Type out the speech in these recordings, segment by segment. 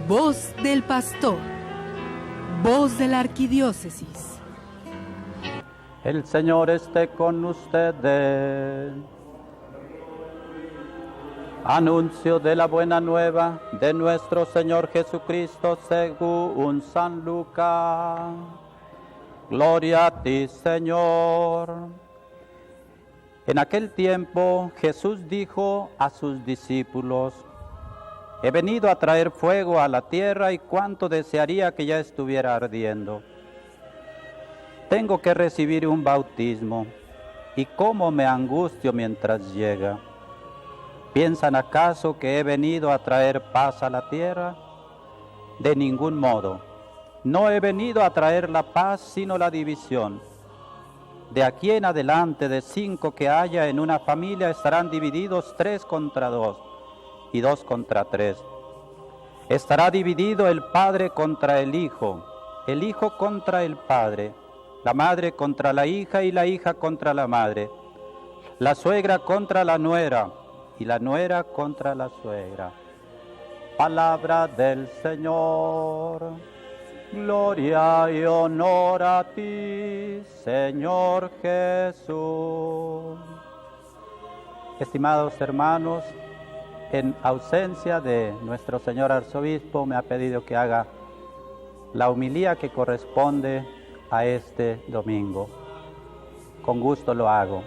Voz del pastor, voz de la arquidiócesis. El Señor esté con ustedes. Anuncio de la buena nueva de nuestro Señor Jesucristo según San Lucas. Gloria a ti, Señor. En aquel tiempo Jesús dijo a sus discípulos: he venido a traer fuego a la tierra y cuánto desearía que ya estuviera ardiendo. Tengo que recibir un bautismo y cómo me angustio mientras llega. ¿Piensan acaso que he venido a traer paz a la tierra? De ningún modo. No he venido a traer la paz sino la división. De aquí en adelante, de 5 que haya en una familia, estarán divididos 3 contra 2 y 2 contra 3. Estará dividido el padre contra el hijo contra el padre, la madre contra la hija y la hija contra la madre, la suegra contra la nuera y la nuera contra la suegra. Palabra del Señor. Gloria y honor a ti, Señor Jesús. Estimados hermanos, en ausencia de nuestro señor arzobispo, me ha pedido que haga la homilía que corresponde a este domingo. Con gusto lo hago.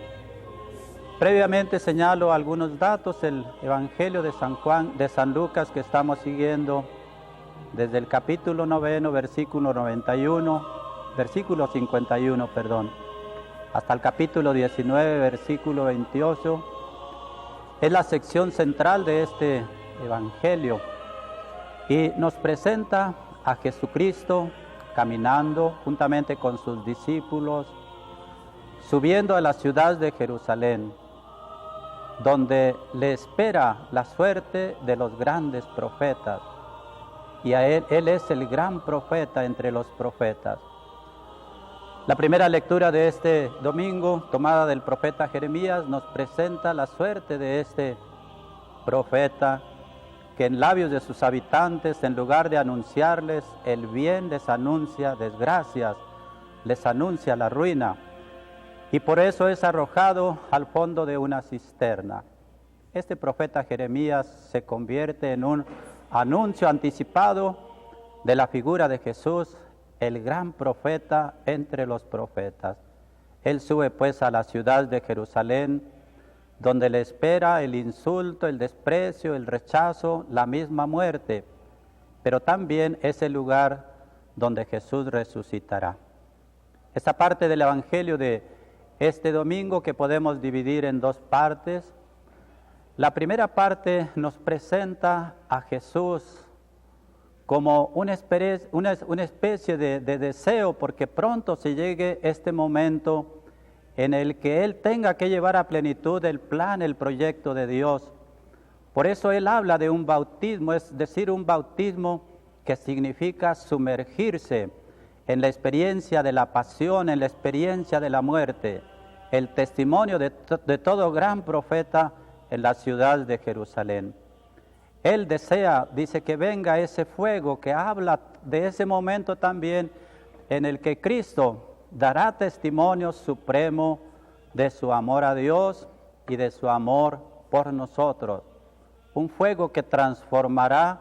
Previamente señalo algunos datos. El Evangelio de San Lucas que estamos siguiendo desde el capítulo 9, versículo 51, hasta el capítulo 19, versículo 28. Es la sección central de este Evangelio y nos presenta a Jesucristo caminando juntamente con sus discípulos, subiendo a la ciudad de Jerusalén, donde le espera la suerte de los grandes profetas. Y él es el gran profeta entre los profetas. La primera lectura de este domingo, tomada del profeta Jeremías, nos presenta la suerte de este profeta que en labios de sus habitantes, en lugar de anunciarles el bien, les anuncia desgracias, les anuncia la ruina. Y por eso es arrojado al fondo de una cisterna. Este profeta Jeremías se convierte en un anuncio anticipado de la figura de Jesús, el gran profeta entre los profetas. Él sube pues a la ciudad de Jerusalén, donde le espera el insulto, el desprecio, el rechazo, la misma muerte, pero también es el lugar donde Jesús resucitará. Esta parte del Evangelio de este domingo que podemos dividir en 2 partes. La primera parte nos presenta a Jesús como una especie de deseo, porque pronto se llegue este momento en el que Él tenga que llevar a plenitud el plan, el proyecto de Dios. Por eso Él habla de un bautismo, es decir, un bautismo que significa sumergirse en la experiencia de la pasión, en la experiencia de la muerte, el testimonio de todo gran profeta en la ciudad de Jerusalén. Él desea, dice, que venga ese fuego que habla de ese momento también en el que Cristo dará testimonio supremo de su amor a Dios y de su amor por nosotros. Un fuego que transformará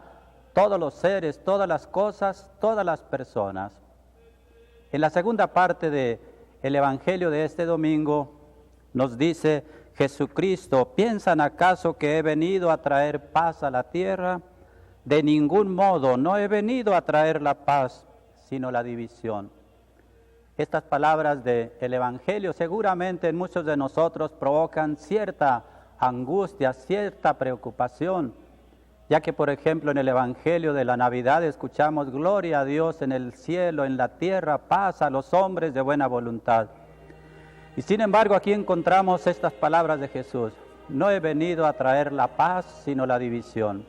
todos los seres, todas las cosas, todas las personas. En la segunda parte del Evangelio de este domingo nos dice Jesucristo: ¿piensan acaso que he venido a traer paz a la tierra? De ningún modo, no he venido a traer la paz, sino la división. Estas palabras del Evangelio seguramente en muchos de nosotros provocan cierta angustia, cierta preocupación, ya que por ejemplo en el Evangelio de la Navidad escuchamos: gloria a Dios en el cielo, en la tierra, paz a los hombres de buena voluntad. Y sin embargo aquí encontramos estas palabras de Jesús: no he venido a traer la paz, sino la división.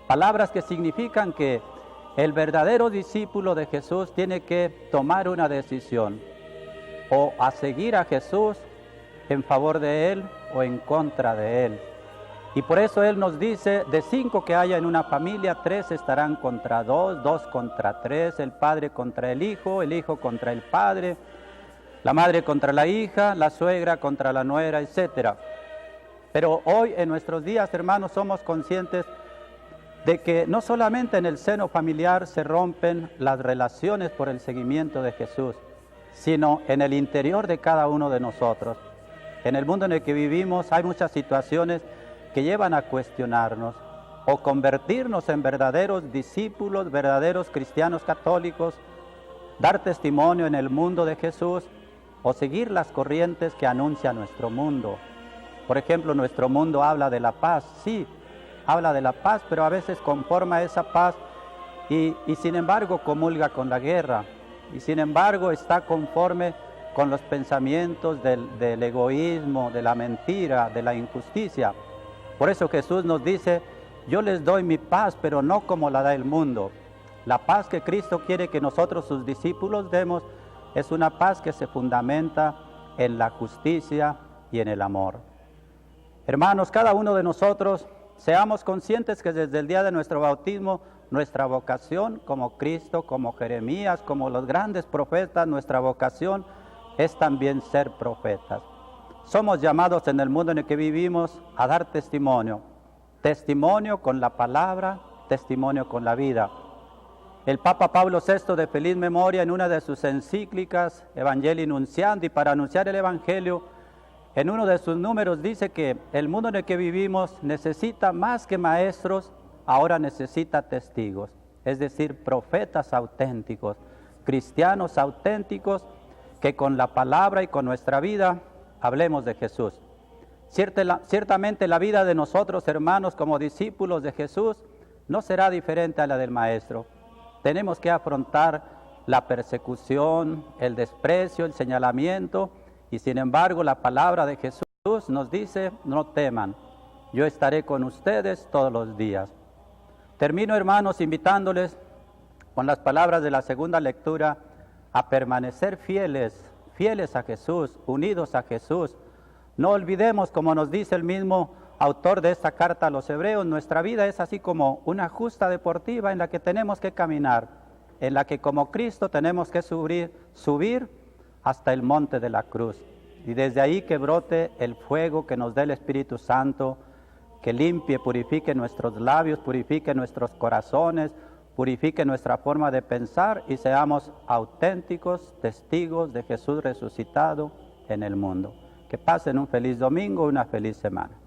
Palabras que significan que el verdadero discípulo de Jesús tiene que tomar una decisión: o a seguir a Jesús en favor de Él o en contra de Él. Y por eso Él nos dice, de 5 que haya en una familia, 3 estarán contra 2, 2 contra 3, el padre contra el hijo contra el padre, la madre contra la hija, la suegra contra la nuera, etc. Pero hoy en nuestros días, hermanos, somos conscientes de que no solamente en el seno familiar se rompen las relaciones por el seguimiento de Jesús, sino en el interior de cada uno de nosotros. En el mundo en el que vivimos hay muchas situaciones que llevan a cuestionarnos o convertirnos en verdaderos discípulos, verdaderos cristianos católicos, dar testimonio en el mundo de Jesús o seguir las corrientes que anuncia nuestro mundo. Por ejemplo, nuestro mundo habla de la paz, sí, habla de la paz, pero a veces conforma esa paz y sin embargo comulga con la guerra, y sin embargo está conforme con los pensamientos del egoísmo, de la mentira, de la injusticia. Por eso Jesús nos dice, yo les doy mi paz, pero no como la da el mundo. La paz que Cristo quiere que nosotros, sus discípulos, demos, es una paz que se fundamenta en la justicia y en el amor. Hermanos, cada uno de nosotros, seamos conscientes que desde el día de nuestro bautismo, nuestra vocación como Cristo, como Jeremías, como los grandes profetas, nuestra vocación es también ser profetas. Somos llamados en el mundo en el que vivimos a dar testimonio, testimonio con la palabra, testimonio con la vida. El Papa Pablo VI, de feliz memoria, en una de sus encíclicas, Evangelii Nuntiandi, para anunciar el Evangelio, en uno de sus números dice que el mundo en el que vivimos necesita más que maestros, ahora necesita testigos, es decir, profetas auténticos, cristianos auténticos, que con la palabra y con nuestra vida hablemos de Jesús. Ciertamente la vida de nosotros, hermanos, como discípulos de Jesús, no será diferente a la del Maestro. Tenemos que afrontar la persecución, el desprecio, el señalamiento, y sin embargo la palabra de Jesús nos dice, no teman, yo estaré con ustedes todos los días. Termino, hermanos, invitándoles con las palabras de la segunda lectura a permanecer fieles a Jesús, unidos a Jesús. No olvidemos, como nos dice el mismo autor de esta carta a los hebreos, nuestra vida es así como una justa deportiva en la que tenemos que caminar, en la que como Cristo tenemos que subir hasta el monte de la cruz. Y desde ahí que brote el fuego que nos dé el Espíritu Santo, que limpie, purifique nuestros labios, purifique nuestros corazones, purifique nuestra forma de pensar y seamos auténticos testigos de Jesús resucitado en el mundo. Que pasen un feliz domingo, una feliz semana.